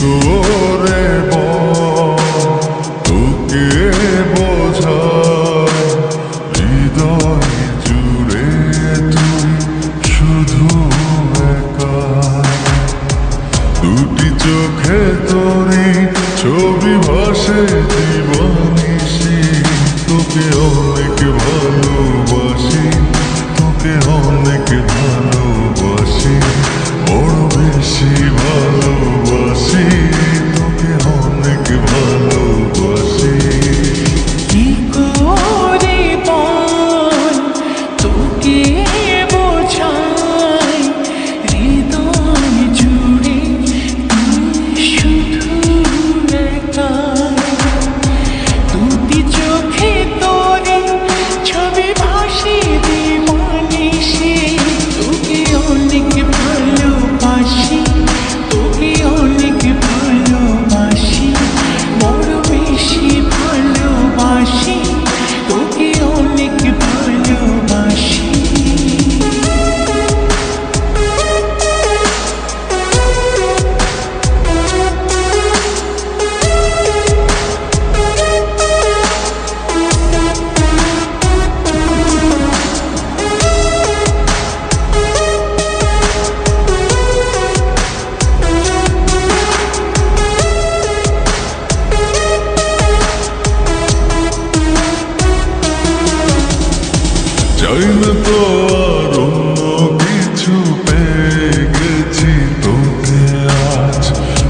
করে তোকে বোঝায় হৃদয় জুড়ে তুই শুধু একা। দুটি চোখে তোরে ছবি ভাসে জীবনিশি, তোকে অনেক ভালোবাসি, তোকে অনেক ভালোবাসি, বড় বেশি ভালোবাসি, তোকে অনেক ভালোবাসি। কি করে বল তোকে বোঝাই হৃদয় জুড়ে তুই শুধু একা। দুটি চোখে তোরে ছবি ভাসে জীবনিশি, তোকে অনেক ভালোবাসি, তোকে অনেক ভালোবাসি, বড় বেশি ভালোবাসি, তোকে অনেক ভালোবাসি। চাই না তো আর অন্য কিছু, পেয়ে গেছি তোকে আজ।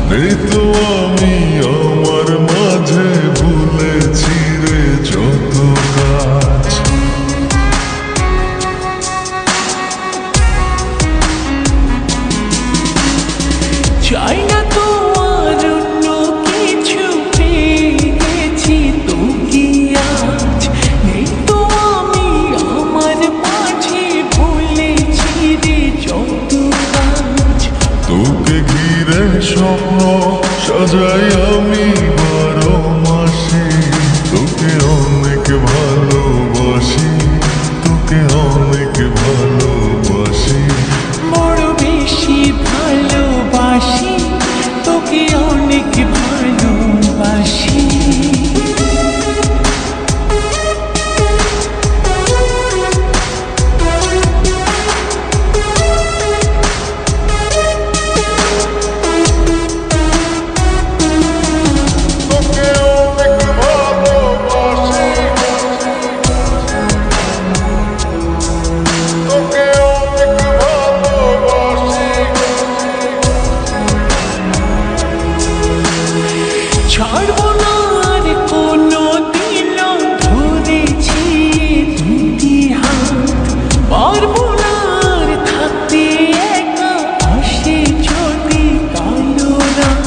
নেই তো আমি আমার মাঝে, ভুলেছি রে যত কাজ। চাই না তো আর অন্য কিছু, পেয়ে গেছি তোকে আজ। নেই তো আমি আমার মাঝে, ভুলেছি রে যত কাজ। তোকে ঘিরে স্বপ্ন সাজাই আমি 12 মাসে, তোকে অনেক ভালোবাসি, তোকে অনেক ভালোবাসি, বড় বেশি ভালোবাসি, তোকে অনেক ভালোবাসি। তোকে অনেক ভালোবাসি, তোকে অনেক ভালোবাসি। ছাড়বো না আর কোনো দিন, ধরেছি দুটি হাত। পারবো না আর থাকতে একা, আসে যদি কালো রাত।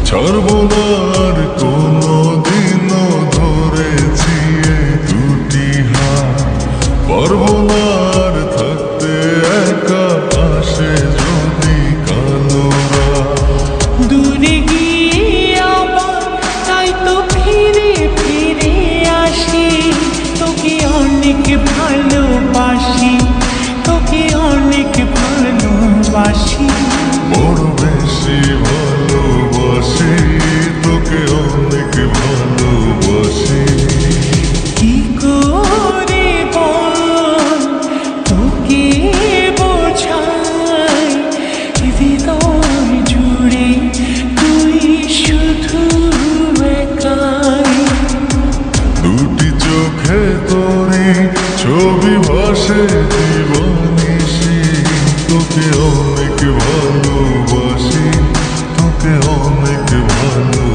ছাড়বো না আর কোনো দিনও, ধরেছি এই দুটি হাত। পারবো না আর থাকতে একা, আসে যদি কালো রাত। দূরে গিয়ে আবার তাই তো ফিরে ফিরে আসি, তোকে অনেক ভালোবাসি, তোকে অনেক ভালোবাসি, বড় বেশি ভালোবাসি, তোকে অনেক ভালোবাসি। কি করে বল তোকে বোঝাই হৃদয় জুড়ে তুই শুধু একাই। দুটি চোখে তোরে ছবি ভাসে জীবনিশি, তোকে অনেক ভালোবাসি, তোকে অনেক ভালো